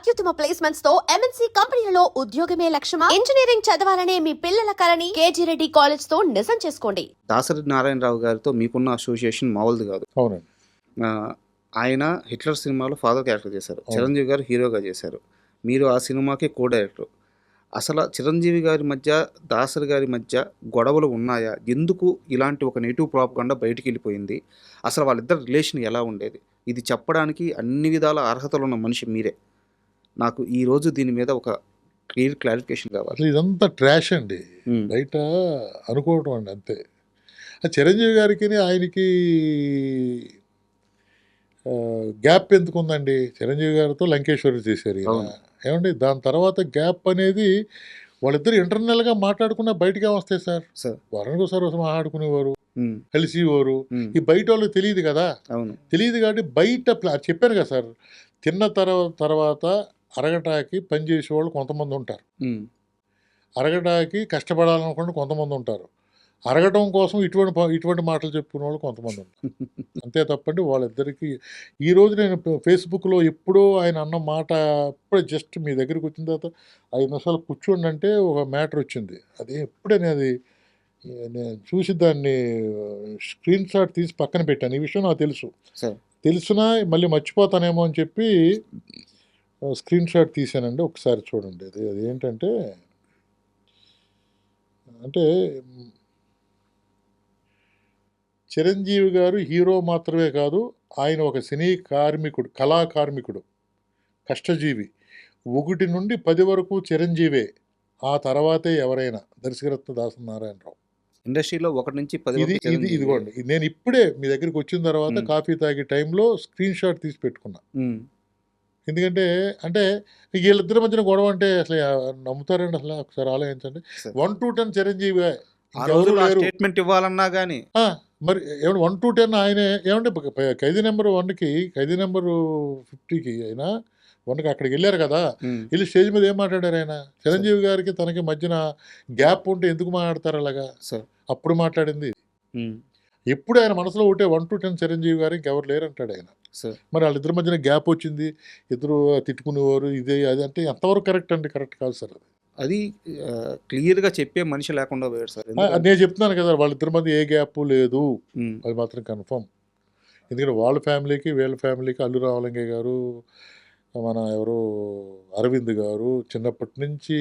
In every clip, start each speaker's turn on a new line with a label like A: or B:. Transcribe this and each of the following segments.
A: అత్యుత్తమ ప్లేస్మెంట్స్ తో ఎంఎన్సీ కంపెనీలలో ఉద్యోగమే లక్ష్యమా? ఇంజనీరింగ్ చదవాలనే మీ పిల్లల కలని కేజీ రెడ్డి కాలేజ్ తో నిజం చేసుకోండి.
B: దాసరి నారాయణరావు గారితో మీకున్న అసోసియేషన్ మామూలుది కాదు.
C: అవునండి.
B: ఆయన హిట్లర్ సినిమాలో ఫాదర్ క్యారెక్టర్ చేశారు.
C: అవును.
B: చిరంజీవి గారు హీరోగా చేశారు. మీరు ఆ సినిమాకి కో డైరెక్టర్. అసలు చిరంజీవి గారి మధ్య దాసరి గారి మధ్య గొడవలు ఉన్నాయా? ఎందుకు ఇలాంటి ఒక నెగిటివ్ ప్రాపగండా బయటికి వెళ్ళిపోయింది? అసలు వాళ్ళిద్దరు రిలేషన్ ఎలా ఉండేది? ఇది చెప్పడానికి అన్ని విధాల అర్హతలు ఉన్న మనిషి మీరే. నాకు ఈరోజు దీని మీద ఒక క్లారిఫికేషన్ కావాలి.
C: అసలు ఇదంతా ట్రాష్ అండి. బయట అనుకోవటం అండి అంతే. చిరంజీవి గారికి ఆయనకి గ్యాప్ ఎందుకు ఉందండి? చిరంజీవి గారితో లంకేశ్వరి చేశారు ఈయన.
B: అవును.
C: ఏమండి దాని తర్వాత గ్యాప్ అనేది వాళ్ళిద్దరు ఇంటర్నల్గా మాట్లాడుకున్న బయటకే వస్తాయి సార్.
B: సార్
C: వారానికి ఒకసారి మాట్లాడుకునేవారు,
B: ఉమ్,
C: కలిసివారు.
B: ఉమ్,
C: ఈ బయట వాళ్ళకి తెలియదు కదా.
B: అవును.
C: తెలియదు కాబట్టి బయట చెప్పాను కదా సార్, తిన్న తర్వాత అరగటాకి పనిచేసేవాళ్ళు కొంతమంది ఉంటారు,
B: ఉమ్,
C: అరగటానికి కష్టపడాలనుకుంటే కొంతమంది ఉంటారు, అరగటం కోసం ఇటువంటి మాటలు చెప్పుకునే వాళ్ళు కొంతమంది ఉంటారు. అంతే తప్పండి వాళ్ళిద్దరికీ. ఈరోజు నేను ఫేస్బుక్లో ఎప్పుడో ఆయన అన్న మాట ఇప్పుడే జస్ట్ మీ దగ్గరికి వచ్చిన తర్వాత 5 నిమిషాలు కూర్చోండి అంటే ఒక మ్యాటర్ వచ్చింది. అది ఎప్పుడే నేను చూసి దాన్ని స్క్రీన్ షాట్ తీసి పక్కన పెట్టాను. ఈ విషయం నాకు తెలుసు,
B: సార్
C: తెలిసినా మళ్ళీ మర్చిపోతానేమో అని చెప్పి స్క్రీన్ షాట్ తీసానండి. ఒకసారి చూడండి. అది ఏంటంటే చిరంజీవి గారు హీరో మాత్రమే కాదు, ఆయన ఒక సినీ కార్మికుడు, కళా కార్మికుడు, కష్టజీవి. 1 నుండి 10 వరకు చిరంజీవే, ఆ తర్వాతే ఎవరైనా. దర్శకరత్న దాసరి నారాయణరావు.
B: ఇండస్ట్రీలో 1 నుంచి 10
C: ఇది
B: వరకు చిరంజీవి.
C: ఇదిగోండి, నేను ఇప్పుడే మీ దగ్గరికి వచ్చిన తర్వాత కాఫీ తాగే టైంలో స్క్రీన్ షాట్ తీసి పెట్టుకున్నా.
B: ఉమ్,
C: ఎందుకంటే వీళ్ళిద్దరి మధ్యన గొడవ అంటే అసలు నమ్ముతారండి? అసలు ఒకసారి ఆలోచించండి.
B: సార్.
C: 1 to 10 చిరంజీవి,
B: ఆ రోజు స్టేట్మెంట్ ఇవ్వాలన్నా కానీ
C: మరి ఏమంటే 1 to 10 ఆయనే. ఏమంటే ఖైదీ నెంబర్ 1కి, ఖైదీ నెంబరు 50కి అయినా 1కి అక్కడికి వెళ్ళారు కదా. వెళ్ళి స్టేజ్ మీద ఏం మాట్లాడారు ఆయన? చిరంజీవి గారికి తనకి మధ్యన గ్యాప్ ఉంటే ఎందుకు మాట్లాడతారు అలాగా?
B: సార్
C: అప్పుడు మాట్లాడింది.
B: ఉమ్,
C: ఎప్పుడు ఆయన మనసులో ఉంటే 1 to 10 చిరంజీవి గారు ఇంకెవరు లేరు అంటాడు ఆయన.
B: సార్
C: మరి వాళ్ళిద్దరి మధ్యన గ్యాప్ వచ్చింది, ఇద్దరు తిట్టుకునేవారు, ఇదే అది అంటే ఎంతవరకు కరెక్ట్ అండి? కరెక్ట్ కాదు సార్ అది.
B: అది క్లియర్గా చెప్పే మనిషి లేకుండా పోయాడు సార్.
C: నేను చెప్తున్నాను కదా, వాళ్ళిద్దరి మధ్య ఏ గ్యాప్ లేదు,
B: ఉమ్,
C: అది మాత్రం కన్ఫర్మ్. ఎందుకంటే వాళ్ళ ఫ్యామిలీకి వీళ్ళ ఫ్యామిలీకి అల్లు రామలింగయ్య గారు, మన ఎవరు అరవింద్ గారు చిన్నప్పటి నుంచి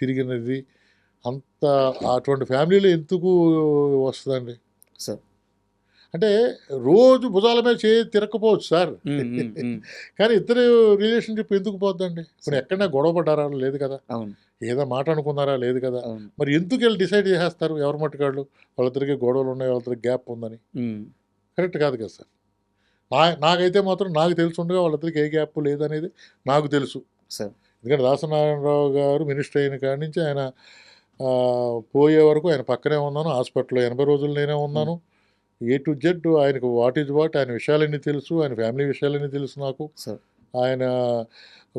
C: తిరిగినది అంత. అటువంటి ఫ్యామిలీలో ఎందుకు వస్తుందండి
B: సార్
C: అంటే? రోజు భుజాల మీద తిరగకపోవచ్చు సార్, కానీ ఇద్దరు రిలేషన్షిప్ ఎందుకు పోద్దండి? ఇప్పుడు ఎక్కడైనా గొడవ పడ్డారా? లేదు కదా.
B: అవును.
C: ఏదో మాట అనుకున్నారా? లేదు కదా.
B: అవును.
C: మరి ఎందుకు వీళ్ళు డిసైడ్ చేసేస్తారు ఎవరి మట్టుకాళ్ళు వాళ్ళిద్దరికి గొడవలు ఉన్నాయి, వాళ్ళిద్దరికి గ్యాప్ ఉందని? కరెక్ట్ కాదు కదా సార్. నాకైతే మాత్రం నాకు తెలుసుండగా వాళ్ళిద్దరికి ఏ గ్యాప్ లేదనేది నాకు తెలుసు
B: సార్.
C: ఎందుకంటే దాసరి నారాయణరావు గారు మినిస్టర్ అయిన కాడి నుంచి ఆయన పోయే వరకు ఆయన పక్కనే ఉన్నాను. హాస్పిటల్లో 80 రోజులు నేనే ఉన్నాను. A to Z ఆయనకు వాట్ ఈజ్ వాట్, ఆయన విషయాలన్నీ తెలుసు, ఆయన ఫ్యామిలీ విషయాలన్నీ తెలుసు నాకు.
B: సార్
C: ఆయన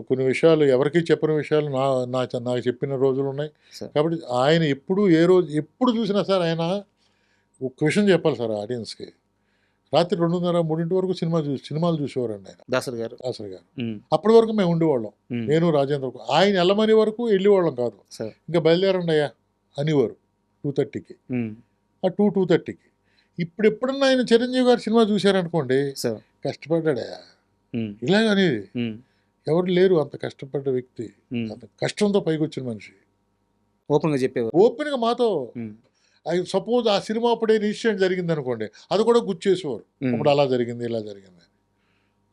C: కొన్ని విషయాలు ఎవరికి చెప్పని విషయాలు నాకు చెప్పిన రోజులు ఉన్నాయి.
B: సార్.
C: కాబట్టి ఆయన ఎప్పుడు చూసినా సార్ ఆయన ఒక విషయం చెప్పాలి సార్ ఆడియన్స్కి. రాత్రి 2:30, 3 వరకు సినిమాలు చూసేవారండి ఆయన,
B: దాసరి గారు.
C: దాసరి గారు. అప్పటి వరకు మేము ఉండేవాళ్ళం, నేను రాజేంద్ర. ఆయన వెళ్ళమని వరకు వెళ్ళేవాళ్ళం కాదు.
B: సార్
C: ఇంకా బయలుదేరండి అయ్యా అనేవారు 2:30కి, 2:30కి. ఇప్పుడు ఎప్పుడన్నా ఆయన చిరంజీవి గారు సినిమా చూశారనుకోండి,
B: సార్
C: కష్టపడ్డా ఇలాగని ఎవరు లేరు అంత కష్టపడ్డ వ్యక్తి, అంత కష్టంతో పైకి వచ్చిన మనిషి.
B: ఓపెన్గా చెప్పేవారు.
C: ఓపెన్గా మాతో. సపోజ్ ఆ సినిమా అప్పుడే ఇన్సిడెంట్ జరిగింది అనుకోండి, అది కూడా గుర్చేసేవారు. అప్పుడు అలా జరిగింది, ఇలా జరిగింది.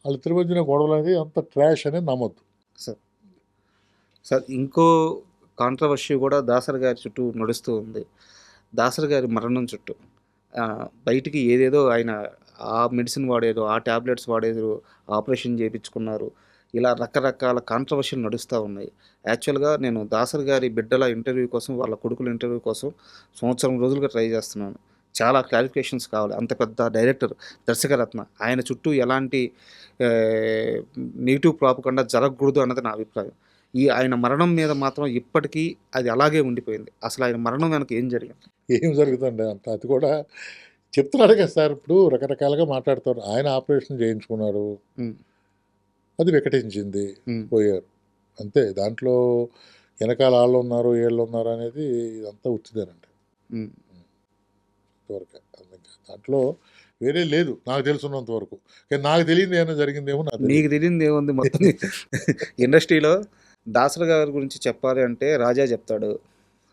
C: వాళ్ళిద్దరి మధ్యన గొడవలు అనేది అంత ట్రాష్ అనేది నమ్మొద్దు
B: సార్. సార్ ఇంకో కాంట్రవర్సీ కూడా దాసరి గారి చుట్టూ నడుస్తూ ఉంది. దాసరి గారి మరణం చుట్టూ బయటికి ఏదేదో ఆయన ఆ మెడిసిన్ వాడేదో, ఆ ట్యాబ్లెట్స్ వాడేదో, ఆపరేషన్ చేయించుకున్నారు, ఇలా రకరకాల కాంట్రవర్షీలు నడుస్తూ ఉన్నాయి. యాక్చువల్గా నేను దాసరి గారి బిడ్డల ఇంటర్వ్యూ కోసం, వాళ్ళ కొడుకుల ఇంటర్వ్యూ కోసం సంవత్సరం రోజులుగా ట్రై చేస్తున్నాను. చాలా క్లారిఫికేషన్స్ కావాలి. అంత పెద్ద డైరెక్టర్, దర్శకరత్న, ఆయన చుట్టూ ఎలాంటి నెగిటివ్ ప్రాపగండా జరగకూడదు అన్నది నా అభిప్రాయం. ఆయన మరణం మీద మాత్రం ఇప్పటికీ అది అలాగే ఉండిపోయింది. అసలు ఆయన మరణం వెనక ఏం జరిగింది?
C: ఏం జరుగుతుంది అంత అది కూడా చెప్తున్నాడు కదా సార్. ఇప్పుడు రకరకాలుగా మాట్లాడుతారు. ఆయన ఆపరేషన్ చేయించుకున్నారు, అది వికటించింది, పోయారు. అంతే. దాంట్లో వెనకాల ఆళ్ళున్నారు, ఈళ్ళున్నారు అనేది ఇదంతా ఉత్తిదేనండి.
B: ఉమ్.
C: ఇంతవరకే. దాంట్లో వేరే లేదు నాకు తెలుసున్నంత వరకు. కానీ నాకు తెలియనిది ఏమైనా జరిగిందేమో నాకు
B: నీకు
C: తెలీదు.
B: తెలియదు ఏముంది మొత్తం ఇండస్ట్రీలో దాసరి గారి గురించి చెప్పాలి అంటే రాజా చెప్తాడు,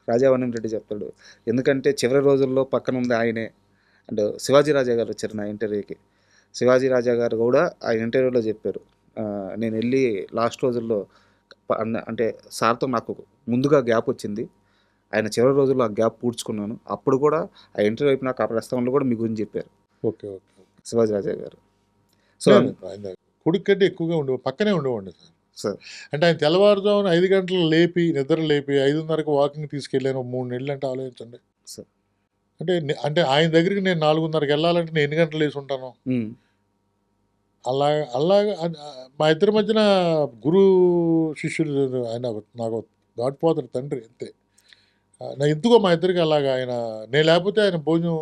B: రాజావనం రెడ్డి చెప్తాడు. ఎందుకంటే చివరి రోజుల్లో పక్కన ఉంది ఆయనే. అండ్ శివాజీ రాజా గారు వచ్చారు నా ఇంటర్వ్యూకి. శివాజీ రాజా గారు కూడా ఆ ఇంటర్వ్యూలో చెప్పారు, నేను వెళ్ళి లాస్ట్ రోజుల్లో అంటే సార్తో నాకు ముందుగా గ్యాప్ వచ్చింది, ఆయన చివరి రోజుల్లో ఆ గ్యాప్ పూడ్చుకున్నాను. అప్పుడు కూడా ఆ ఇంటర్వ్యూ అయిపోయినాక ఆ ప్రస్తావనలో కూడా మీ గురించి చెప్పారు
C: ఓకే. ఓకే.
B: శివాజీ రాజా గారు. సో
C: లేదు, ఆయన కొడుకు కంటే ఎక్కువగా పక్కనే ఉండేవాడిని సార్.
B: సార్
C: అంటే ఆయన తెల్లవారుజామున 5 గంటలు లేపి, నిద్ర లేపి 5:30కి వాకింగ్ తీసుకెళ్ళాను. 3 నెలలు అంటే ఆలోచించండి.
B: సార్
C: అంటే ఆయన దగ్గరికి నేను 4:30కి వెళ్ళాలంటే నేను ఎన్ని గంటలు లేసి ఉంటాను. అలాగా మా ఇద్దరి మధ్యన గురు శిష్యులు. ఆయన నాకు గాడ్ ఫాదర్, తండ్రి అంతే. నా ఎందుకో మా ఇద్దరికి అలాగా ఆయన, నేను లేకపోతే ఆయన భోజనం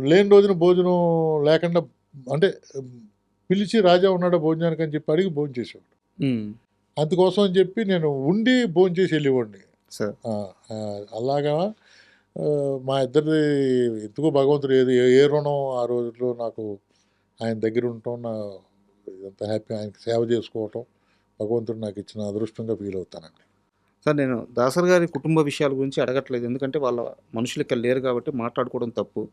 C: లేని రోజున భోజనం లేకుండా, అంటే పిలిచి రాజా ఉన్నాడా భోజనానికి అని చెప్పి అడిగి భోజనం చేసేవాడు. అందుకోసం అని చెప్పి నేను ఉండి భోజనం చేసి వెళ్ళేవాడిని.
B: సార్
C: అలాగా మా ఇద్దరిది ఎందుకో భగవంతుడు ఏ రుణం ఆ రోజుల్లో నాకు ఆయన దగ్గర ఉండటం, నా ఎంత హ్యాపీ, ఆయనకి సేవ చేసుకోవటం భగవంతుడు నాకు ఇచ్చిన అదృష్టంగా ఫీల్ అవుతానండి.
B: సార్ నేను దాసరి గారి కుటుంబ విషయాల గురించి అడగట్లేదు, ఎందుకంటే వాళ్ళ మనుషులు ఇక్కడ లేరు కాబట్టి మాట్లాడుకోవడం తప్పు.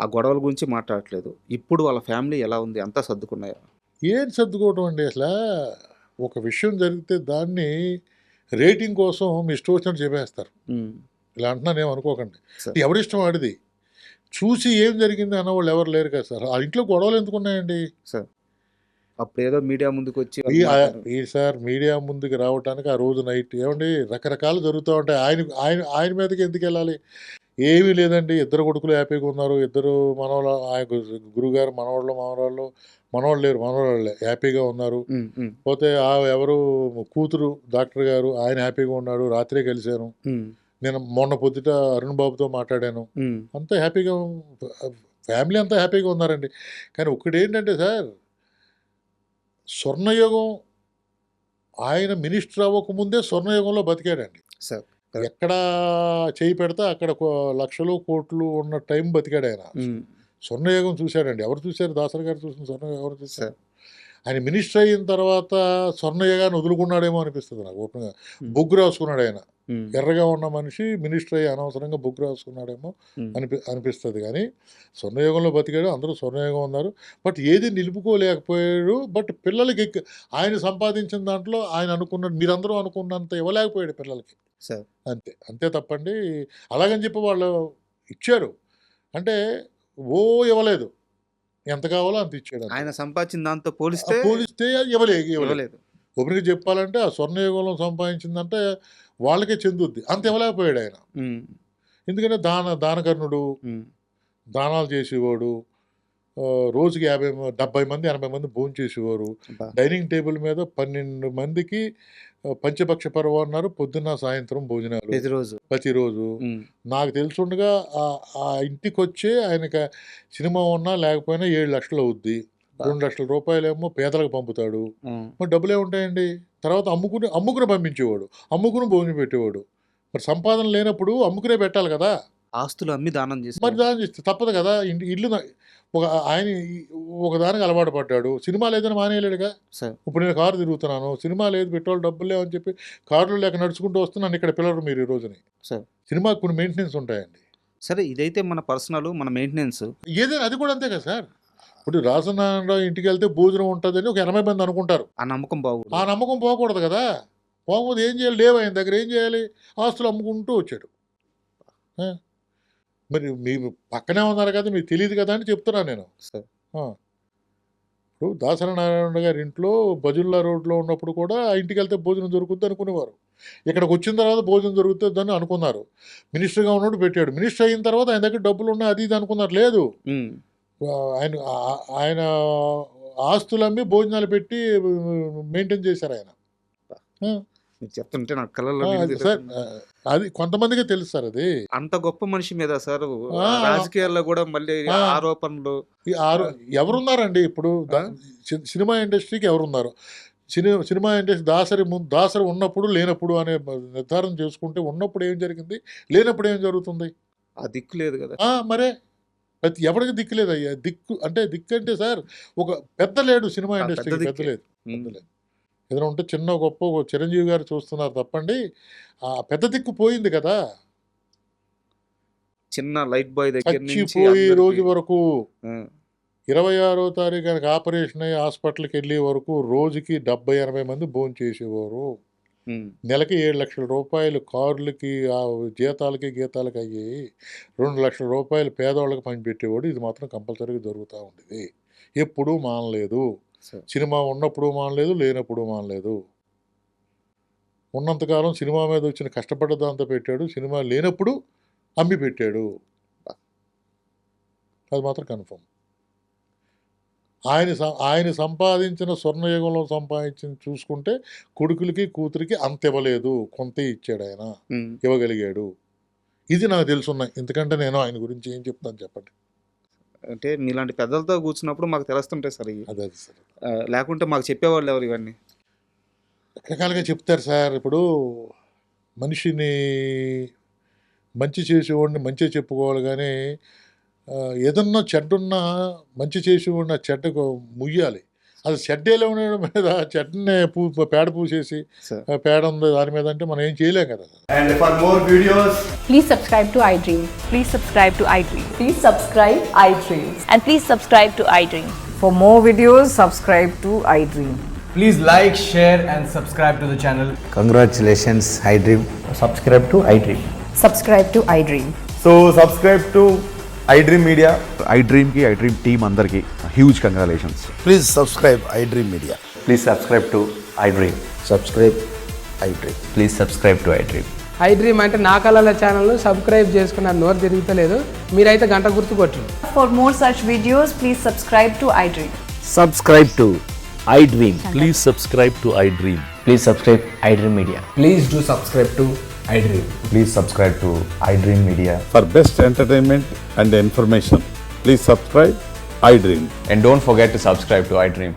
B: ఆ గొడవల గురించి మాట్లాడట్లేదు. ఇప్పుడు వాళ్ళ ఫ్యామిలీ ఎలా ఉంది, అంతా సర్దుకున్నాయా?
C: ఏం సర్దుకోవటం అండి, అసలు ఒక విషయం జరిగితే దాన్ని రేటింగ్ కోసం మీ ఇష్టం వచ్చినట్టు చెప్పేస్తారు. ఇలా అంటున్నాను ఏమనుకోకండి.
B: సార్
C: ఎవరిష్టం వాడిది. చూసి ఏం జరిగింది అన్నవాళ్ళు ఎవరు లేరు కదా సార్. ఆ ఇంట్లో గొడవలు ఎందుకు ఉన్నాయండి?
B: సార్ అప్పుడు ఏదో మీడియా ముందుకు వచ్చి
C: ఈ సార్ మీడియా ముందుకు రావడానికి ఆ రోజు నైట్ ఏమండి రకరకాలు జరుగుతూ ఉంటాయి. ఆయన మీదకి ఎందుకు వెళ్ళాలి? ఏమీ లేదండి. ఇద్దరు కొడుకులు హ్యాపీగా ఉన్నారు. ఇద్దరు మనవాళ్ళు, ఆయన గురుగారు మనవాళ్ళు లేరు, మనవాళ్ళే హ్యాపీగా ఉన్నారు. పోతే ఎవరు కూతురు డాక్టర్ గారు, ఆయన హ్యాపీగా ఉన్నాడు. రాత్రే కలిశాను. నేను మొన్న పొద్దుట అరుణ్ బాబుతో మాట్లాడాను. అంతా హ్యాపీగా, ఫ్యామిలీ అంతా హ్యాపీగా ఉన్నారండి. కానీ ఒకటేంటంటే సార్, స్వర్ణయుగం ఆయన మినిస్టర్ అవ్వకముందే స్వర్ణయుగంలో బతికాడండి.
B: సార్
C: ఎక్కడ చేయి పెడితే అక్కడ లక్షలు కోట్లు ఉన్న టైం బతికాడు ఆయన. స్వర్ణయుగం చూశాడండి. ఎవరు చూశారు? దాసరి గారు చూసిన స్వర్ణయుగం ఎవరు చూశారు? ఆయన మినిస్టర్ అయిన తర్వాత స్వర్ణయుగాన్ని వదులుకున్నాడేమో అనిపిస్తుంది నాకు ఓపెన్గా. బొగ్గు రాసుకున్నాడు ఆయన. ఎర్రగా ఉన్న మనిషి మినిస్టర్ అయ్యి అనవసరంగా బొగ్గు రాసుకున్నాడేమో అనిపిస్తుంది. కానీ స్వర్ణయుగంలో బతికాడు, అందరూ స్వర్ణయుగం ఉన్నారు. బట్ ఏది నిలుపుకోలేకపోయాడు. బట్ పిల్లలకి ఆయన సంపాదించిన దాంట్లో ఆయన అనుకున్న, మీరందరూ అనుకున్నంత ఇవ్వలేకపోయాడు పిల్లలకి.
B: సార్
C: అంతే తప్పండి. అలాగని చెప్పి వాళ్ళు ఇచ్చారు అంటే ఇవ్వలేదు. ఎంత కావాలో అంత ఇచ్చాడు.
B: ఆయన సంపాదించిన దాంతో పోలిస్తే
C: ఇవ్వలేదు. ఒకరికి చెప్పాలంటే ఆ స్వర్ణయుగంలో సంపాదించిందంటే వాళ్ళకే చెందుద్ది. అంత ఇవ్వలేకపోయాడు ఆయన. ఎందుకంటే దానకర్ణుడు, దానాలు చేసేవాడు. రోజుకి 70 మంది 80 మంది భోజనం చేసేవారు. డైనింగ్ టేబుల్ మీద 12 మందికి పంచపక్ష పర్వం అన్నారు. పొద్దున్న సాయంత్రం భోజనాలు ప్రతిరోజు. నాకు తెలుసుండగా ఆ ఇంటికి వచ్చే ఆయనకి సినిమా ఉన్నా లేకపోయినా 7 లక్షలు అవుద్ది. 2 లక్షల రూపాయలేమో పేదలకు పంపుతాడు. మరి డబ్బులు ఏముంటాయండి? తర్వాత అమ్ముకుని పంపించేవాడు. అమ్ముకుని భోజనం పెట్టేవాడు. మరి సంపాదన లేనప్పుడు అమ్ముకునే పెట్టాలి కదా.
B: ఆస్తులు అమ్మి దానం చేసి,
C: మరి దానం చేస్తే తప్పదు కదా. ఇల్లు ఆయన ఒకదానికి అలవాటు పడ్డాడు. సినిమా లేదని మానేయలేడుగా. ఇప్పుడు నేను కారు తిరుగుతున్నాను, సినిమా లేదు, పెట్రోల్ డబ్బులు లేవని చెప్పి కారులో లేక నడుచుకుంటూ వస్తున్నాను. ఇక్కడ పిల్లలు మీరు ఈ రోజుని సినిమాకి కొన్ని మెయింటెనెన్స్ ఉంటాయండి.
B: సరే ఇదైతే మన పర్సనల్, మన మెయింటెనెన్స్
C: ఏదైనా అది కూడా అంతే కదా సార్. ఇప్పుడు రాజనారాయణరావు ఇంటికి వెళ్తే భోజనం ఉంటుందని ఒక 80 మంది అనుకుంటారు.
B: ఆ నమ్మకం
C: పోకూడదు కదా. పోకపోతే ఏం చేయాలి? లేవు ఆయన దగ్గర, ఏం చేయాలి? ఆస్తులు అమ్ముకుంటూ వచ్చాడు. మరి మీరు పక్కనే ఉన్నారు కదా, మీకు తెలియదు కదా అని చెప్తున్నాను నేను. ఇప్పుడు దాసరి నారాయణ గారి ఇంట్లో బజుల్లా రోడ్లో ఉన్నప్పుడు కూడా ఆ ఇంటికి వెళ్తే భోజనం దొరుకుద్ది అనుకునేవారు. ఇక్కడికి వచ్చిన తర్వాత భోజనం దొరుకుతుందని అనుకున్నారు. మినిస్టర్గా ఉన్నప్పుడు పెట్టాడు. మినిస్టర్ అయిన తర్వాత ఆయన దగ్గర డబ్బులు ఉన్నాయి అది ఇది అనుకున్నారు. లేదు, ఆయన ఆస్తులమ్మి భోజనాలు పెట్టి మెయింటైన్ చేశారు ఆయన.
B: చెప్తుంటే నాకు కళ్ళలో
C: సార్ అది కొంతమందికే తెలుసు సార్. అది
B: అంత గొప్ప మనిషి మీద సార్ రాజకీయాల్లో కూడా మళ్ళీ ఆరోపణలు.
C: ఎవరున్నారండి ఇప్పుడు సినిమా ఇండస్ట్రీకి? ఎవరున్నారు? సినిమా ఇండస్ట్రీ దాసరి ఉన్నప్పుడు లేనప్పుడు అనే నిర్ధారణ చేసుకుంటే ఉన్నప్పుడు ఏం జరిగింది, లేనప్పుడు ఏం జరుగుతుంది?
B: ఆ దిక్కు లేదు కదా.
C: మరే ఎవరికి దిక్కు లేదయ్యా. దిక్కు అంటే సార్ ఒక పెద్ద లేడు సినిమా
B: పెద్ద
C: ఇండస్ట్రీకి, పెద్ద
B: దిక్కే.
C: లేదు. ఏదైనా ఉంటే చిన్న గొప్ప ఒక చిరంజీవి గారు చూస్తున్నారు తప్పండి. ఆ పెద్ద దిక్కు పోయింది కదా,
B: చిన్న లైట్ బాయ్ దగ్గర నుంచి
C: చచ్చిపోయే రోజు
B: అందరికీ.
C: వరకు.
B: ఆ,
C: 26వ తారీఖు ఆయనకి ఆపరేషన్ అయ్యి హాస్పిటల్కి వెళ్ళే వరకు రోజుకి 70-80 మంది భోజనం చేసేవారు.
B: ఉమ్,
C: నెలకి 7 లక్షల రూపాయలు కార్లకి జీతాలకి గీతాలకి అయ్యాయి. 2 లక్షల రూపాయలు పేదవాళ్ళకి పంచిపెట్టేవాడు. ఇది మాత్రం కంపల్సరీగా జరుగుతూ ఉండేది, ఎప్పుడూ మానలేదు.
B: సరే.
C: సినిమా ఉన్నప్పుడు మానలేదు, లేనప్పుడు మానలేదు. ఉన్నంతకాలం సినిమా మీద వచ్చిన కష్టపడ్డ దాంతో పెట్టాడు, సినిమా లేనప్పుడు అమ్మి పెట్టాడు. అది మాత్రం కన్ఫర్మ్. ఆయన సంపాదించిన స్వర్ణయుగంలో సంపాదించిన చూసుకుంటే కొడుకులకి కూతురికి అంత ఇవ్వలేదు, కొంత ఇచ్చాడు ఆయన,
B: ఉమ్,
C: ఇవ్వగలిగాడు. ఇది నాకు తెలుసున్నాయి. ఎందుకంటే నేను ఆయన గురించి ఏం చెప్తాను చెప్పండి.
B: అంటే మీలాంటి పెద్దలతో కూర్చున్నప్పుడు మాకు తెలుస్తుంటాయి సార్ ఇవి.
C: అదే సార్,
B: లేకుంటే మాకు చెప్పేవాళ్ళు ఎవరు ఇవన్నీ?
C: రకరకాలుగా చెప్తారు సార్. ఇప్పుడు మనిషిని మంచి చేసేవాడిని మంచిగా చెప్పుకోవాలి, కానీ ఏదన్నా చెడ్డున్నా మంచి చేసేవాడిని ఆ చెడ్డకు ముయ్యాలి. అది చెడ్డేలో ఉండడం మీద చెడ్డనే పేడ పూసేసి
B: సార్
C: పేడ ఉంది దాని మీద అంటే మనం ఏం చేయలేం కదా.
D: And for more videos,
E: Please subscribe to iDream.
F: Please subscribe to iDream.
E: Please subscribe iDream.
F: And please subscribe to iDream.
E: For more videos, subscribe to iDream.
D: please like, share and subscribe to the channel.
G: Congratulations, iDream.
D: Subscribe to iDream.
E: Subscribe to iDream.
D: So subscribe to iDream Media.
H: iDream team అందరికి huge congratulations.
G: Please subscribe iDream Media.
D: Please subscribe to iDream.
G: Subscribe iDream.
D: Please subscribe to iDream.
I: iDream అంటే నా కళల channel subscribe చేసుకున్నారు, నోరు తిరుగుతలేదు. మీరైతే గంట గుర్తు కొట్టండి.
F: For more such videos, please subscribe to iDream.
G: Subscribe to iDream.
J: Please subscribe to iDream.
D: Please subscribe iDream Media.
J: Please do subscribe to iDream.
D: Please subscribe to iDream Media.
H: For best entertainment and information, please subscribe iDream.
D: And don't forget to subscribe to iDream.